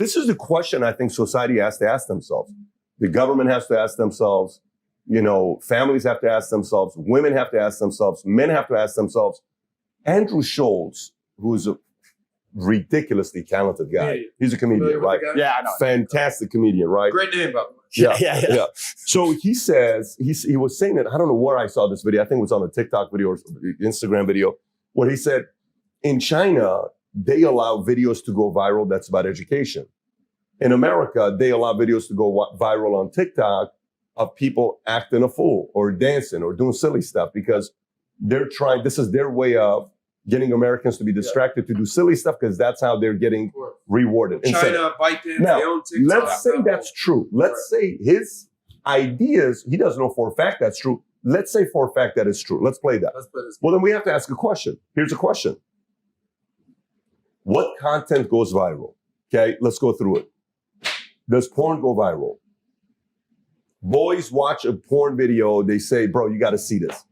This is the question I think society has to ask themselves. The government has to ask themselves. Families have to ask themselves. Women have to ask themselves. Men have to ask themselves. Andrew Schultz, who's a ridiculously talented guy. Yeah. He's a comedian, right? Yeah, I know. Fantastic comedian, right? Great name, by the way. Yeah. So he says, he was saying that, I don't know where I saw this video. I think it was on a TikTok video or Instagram video, where he said, in China, they allow videos to go viral that's about education. In America, they allow videos to go viral on TikTok of people acting a fool or dancing or doing silly stuff because this is their way of getting Americans to be distracted to do silly stuff because that's how they're getting rewarded. China, ByteDance, now, they own TikTok. let's say that's true. Let's say his ideas, he doesn't know for a fact that's true. Let's say for a fact that it's true. Let's play that. Well, then we have to ask a question. Here's a question. What content goes viral? Okay, let's go through it. Does porn go viral? Boys watch a porn video, they say, bro, you got to see this.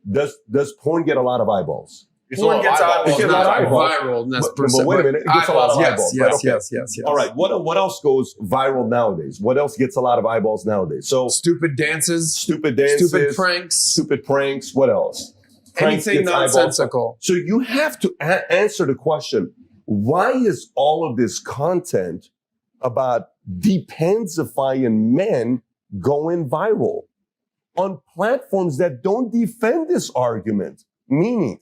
Does porn get a lot of eyeballs? Porn gets eyeballs, not viral. But wait a minute, it gets a lot of eyeballs. Yes. All right, what else goes viral nowadays? What else gets a lot of eyeballs nowadays? So stupid dances, stupid pranks. What else? Anything nonsensical. So you have to answer the question, why is all of this content about depensifying men going viral on platforms that don't defend this argument? Meaning,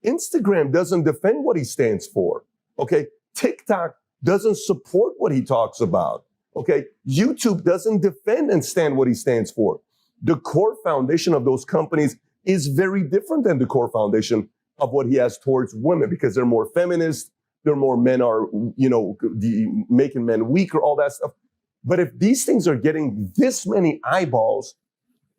Instagram doesn't defend what he stands for. Okay. TikTok doesn't support what he talks about. Okay. YouTube doesn't defend and stand what he stands for. The core foundation of those companies is very different than the core foundation of what he has towards women because they're more feminist. They're more men are, making men weaker, all that stuff. But if these things are getting this many eyeballs,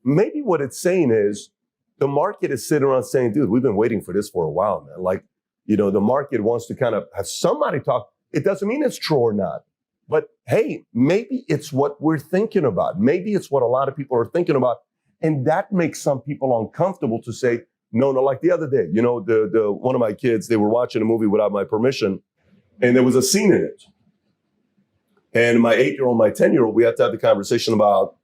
maybe what it's saying is the market is sitting around saying, dude, we've been waiting for this for a while, man. Like, the market wants to kind of have somebody talk. It doesn't mean it's true or not. But hey, maybe it's what we're thinking about. Maybe it's what a lot of people are thinking about. And that makes some people uncomfortable to say, no, like the other day, the one of my kids, they were watching a movie without my permission, and there was a scene in it. And my 8-year-old, my 10-year-old, we had to have the conversation about,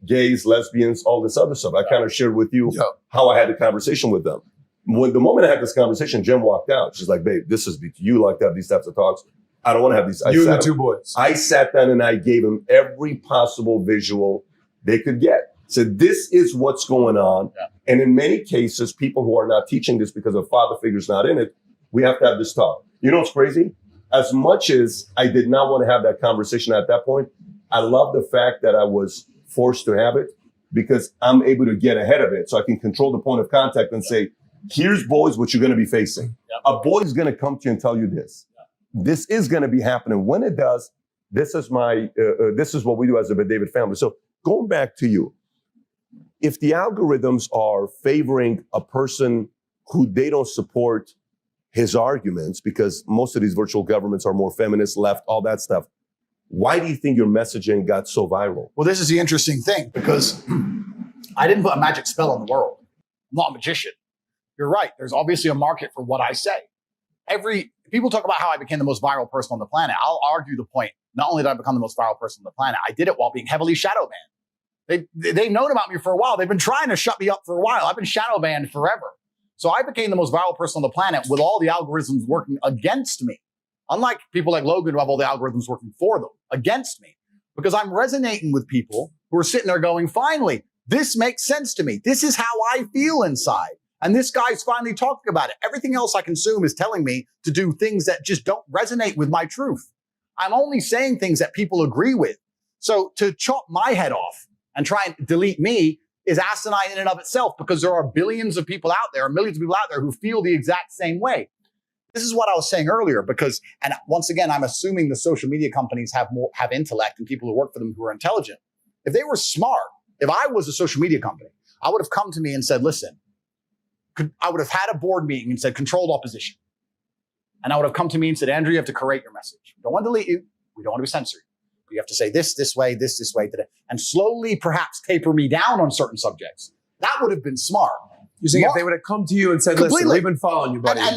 gays, lesbians, all this other stuff. I kind of shared with you how I had the conversation with them. When the moment I had this conversation, Jen walked out. She's like, babe, this is, you like to have these types of talks. I don't want to have these. You and the two boys. I sat down and I gave them every possible visual they could get. Said, this is what's going on. Yeah. And in many cases, people who are not teaching this because a father figure's not in it, we have to have this talk. You know what's crazy? As much as I did not want to have that conversation at that point, I love the fact that I was forced to have it because I'm able to get ahead of it. So I can control the point of contact and say, here's boys, what you're going to be facing. Yeah. A boy is going to come to you and tell you this. Yeah. This is going to be happening. When it does, this is what we do as a David family. So going back to you, if the algorithms are favoring a person who they don't support his arguments, because most of these virtual governments are more feminist, left, all that stuff, why do you think your messaging got so viral? Well, this is the interesting thing, because I didn't put a magic spell on the world. I'm not a magician. You're right. There's obviously a market for what I say. People talk about how I became the most viral person on the planet. I'll argue the point. Not only did I become the most viral person on the planet, I did it while being heavily shadow banned. They've known about me for a while. They've been trying to shut me up for a while. I've been shadow banned forever. So I became the most viral person on the planet with all the algorithms working against me. Unlike people like Logan who have all the algorithms working for them, against me. Because I'm resonating with people who are sitting there going, finally, this makes sense to me. This is how I feel inside. And this guy's finally talking about it. Everything else I consume is telling me to do things that just don't resonate with my truth. I'm only saying things that people agree with. So to chop my head off and try and delete me is asinine in and of itself, because there are billions of people out there, millions of people out there who feel the exact same way. This is what I was saying earlier, because, and once again, I'm assuming the social media companies have intellect and people who work for them who are intelligent. If they were smart, if I was a social media company, I would have come to me and said, listen, I would have had a board meeting and said controlled opposition. And I would have come to me and said, Andrew, you have to correct your message. We don't want to delete you. We don't want to be censored. You have to say this way, this way today, and slowly perhaps taper me down on certain subjects. That would have been smart. You're saying if they would have come to you and said, listen, we've been following you, buddy. And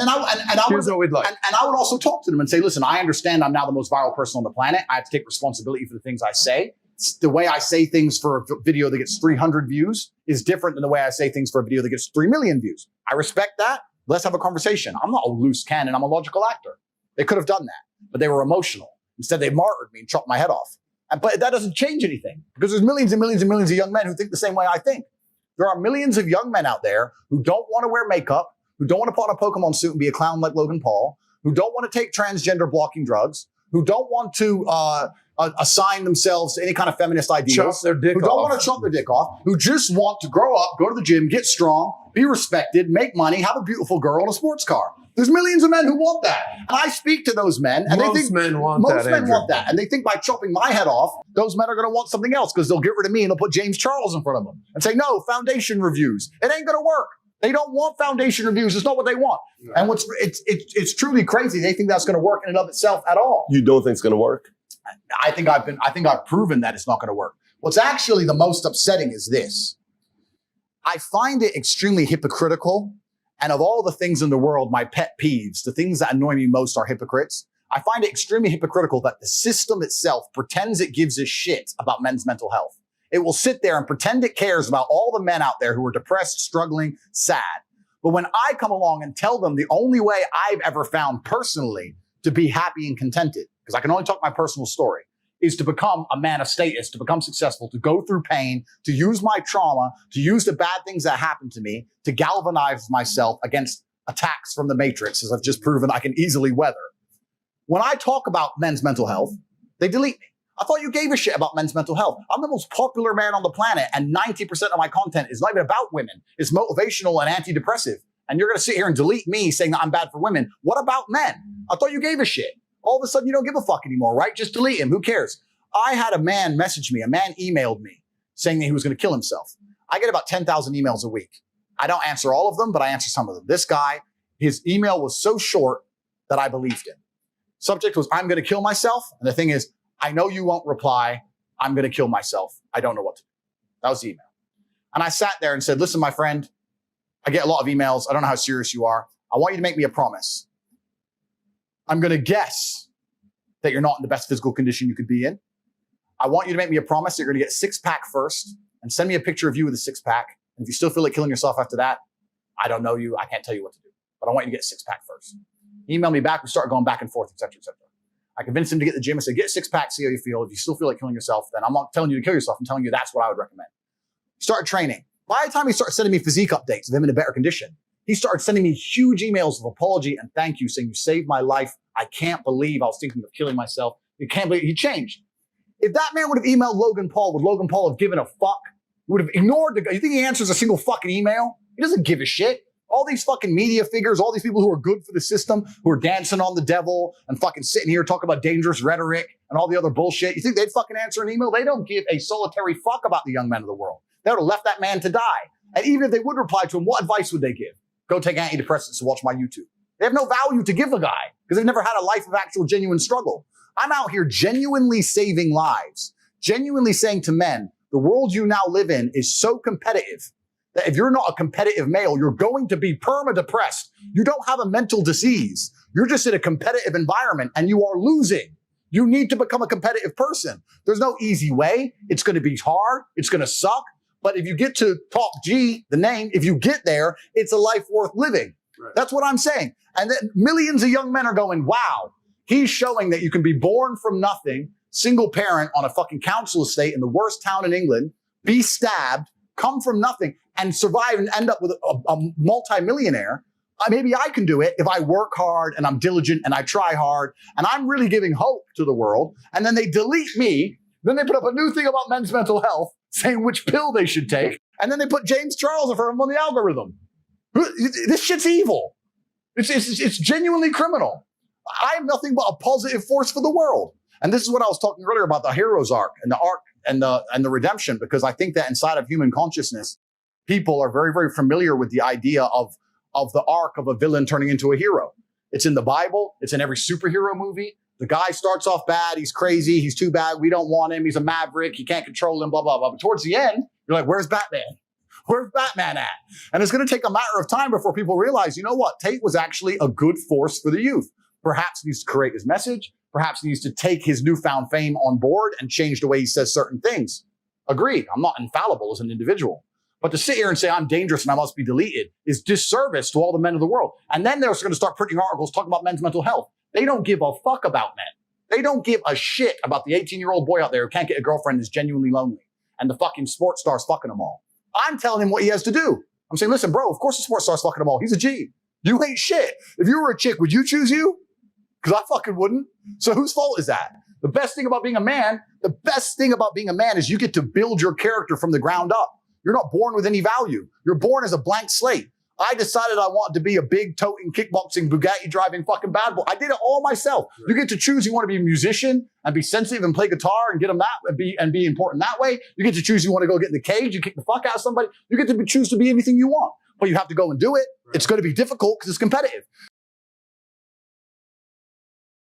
here's what we'd like. And I would also talk to them and say, listen, I understand I'm now the most viral person on the planet. I have to take responsibility for the things I say. The way I say things for a video that gets 300 views is different than the way I say things for a video that gets 3 million views. I respect that. Let's have a conversation. I'm not a loose cannon. I'm a logical actor. They could have done that, but they were emotional. Instead, they martyred me and chopped my head off. But that doesn't change anything because there's millions and millions and millions of young men who think the same way I think. There are millions of young men out there who don't want to wear makeup, who don't want to put on a Pokemon suit and be a clown like Logan Paul, who don't want to take transgender blocking drugs, who don't want to assign themselves to any kind of feminist ideals, chop their dick who don't want to chop their dick off, who just want to grow up, go to the gym, get strong, be respected, make money, have a beautiful girl and a sports car. There's millions of men who want that. And I speak to those men, and most they think men want most that. men want that. And they think by chopping my head off, those men are going to want something else because they'll get rid of me and they'll put James Charles in front of them and say, no, foundation reviews. It ain't going to work. They don't want foundation reviews. It's not what they want. No. And it's truly crazy. They think that's going to work in and of itself at all. You don't think it's going to work? I think I've proven that it's not going to work. What's actually the most upsetting is this. I find it extremely hypocritical. And of all the things in the world, my pet peeves, the things that annoy me most are hypocrites. I find it extremely hypocritical that the system itself pretends it gives a shit about men's mental health. It will sit there and pretend it cares about all the men out there who are depressed, struggling, sad. But when I come along and tell them the only way I've ever found personally to be happy and contented, because I can only talk my personal story, is to become a man of status, to become successful, to go through pain, to use my trauma, to use the bad things that happened to me, to galvanize myself against attacks from the Matrix, as I've just proven I can easily weather. When I talk about men's mental health, they delete me. I thought you gave a shit about men's mental health. I'm the most popular man on the planet, and 90% of my content is not even about women. It's motivational and antidepressive. And you're going to sit here and delete me saying that I'm bad for women. What about men? I thought you gave a shit. All of a sudden, you don't give a fuck anymore, right? Just delete him. Who cares? I had a man message me. A man emailed me saying that he was going to kill himself. I get about 10,000 emails a week. I don't answer all of them, but I answer some of them. This guy, his email was so short that I believed him. Subject was, I'm going to kill myself. And the thing is, I know you won't reply. I'm going to kill myself. I don't know what to do. That was the email. And I sat there and said, listen, my friend, I get a lot of emails. I don't know how serious you are. I want you to make me a promise. I'm going to guess that you're not in the best physical condition you could be in. I want you to make me a promise that you're going to get a six-pack first and send me a picture of you with a six-pack. And if you still feel like killing yourself after that, I don't know you. I can't tell you what to do. But I want you to get a six-pack first. Email me back. We start going back and forth, et cetera, et cetera. I convinced him to get the gym. I said, get a six-pack, see how you feel. If you still feel like killing yourself, then I'm not telling you to kill yourself. I'm telling you that's what I would recommend. Start training. By the time he started sending me physique updates of him in a better condition, he started sending me huge emails of apology and thank you, saying you saved my life. I can't believe I was thinking of killing myself. You can't believe he changed. If that man would have emailed Logan Paul, would Logan Paul have given a fuck? He would have ignored the guy. You think he answers a single fucking email? He doesn't give a shit. All these fucking media figures, all these people who are good for the system, who are dancing on the devil and fucking sitting here talking about dangerous rhetoric and all the other bullshit. You think they'd fucking answer an email? They don't give a solitary fuck about the young men of the world. They would have left that man to die. And even if they would reply to him, what advice would they give? Go take antidepressants and watch my YouTube. They have no value to give a guy because they've never had a life of actual genuine struggle. I'm out here genuinely saving lives, genuinely saying to men, the world you now live in is so competitive that if you're not a competitive male, you're going to be perma-depressed. You don't have a mental disease. You're just in a competitive environment and you are losing. You need to become a competitive person. There's no easy way. It's going to be hard. It's going to suck. But if you get to Top G, the name, if you get there, it's a life worth living. Right. That's what I'm saying. And then millions of young men are going, wow, he's showing that you can be born from nothing, single parent on a fucking council estate in the worst town in England, be stabbed, come from nothing, and survive and end up with a multi-millionaire. Maybe I can do it if I work hard and I'm diligent and I try hard and I'm really giving hope to the world. And then they delete me. Then they put up a new thing about men's mental health, saying which pill they should take. And then they put James Charles in front of them on the algorithm. This shit's evil. It's genuinely criminal. I am nothing but a positive force for the world. And this is what I was talking earlier about the hero's arc and the redemption, because I think that inside of human consciousness, people are very, very familiar with the idea of the arc of a villain turning into a hero. It's in the Bible. It's in every superhero movie. The guy starts off bad. He's crazy. He's too bad. We don't want him. He's a maverick. He can't control him, blah, blah, blah. But towards the end, you're like, where's Batman? Where's Batman at? And it's going to take a matter of time before people realize, you know what? Tate was actually a good force for the youth. Perhaps he needs to create his message. Perhaps he needs to take his newfound fame on board and change the way he says certain things. Agreed. I'm not infallible as an individual. But to sit here and say I'm dangerous and I must be deleted is disservice to all the men of the world. And then they're going to start printing articles talking about men's mental health. They don't give a fuck about men. They don't give a shit about the 18-year-old boy out there who can't get a girlfriend and is genuinely lonely. And the fucking sports star's fucking them all. I'm telling him what he has to do. I'm saying, listen, bro, of course the sports star's fucking them all. He's a G. You ain't shit. If you were a chick, would you choose you? Because I fucking wouldn't. So whose fault is that? The best thing about being a man is you get to build your character from the ground up. You're not born with any value. You're born as a blank slate. I decided I wanted to be a big toting, kickboxing, Bugatti driving fucking bad boy. I did it all myself. You get to choose. You want to be a musician and be sensitive and play guitar and get them that and be important that way. You get to choose. You want to go get in the cage and kick the fuck out of somebody. You get to choose to be anything you want, but you have to go and do it. It's going to be difficult because it's competitive.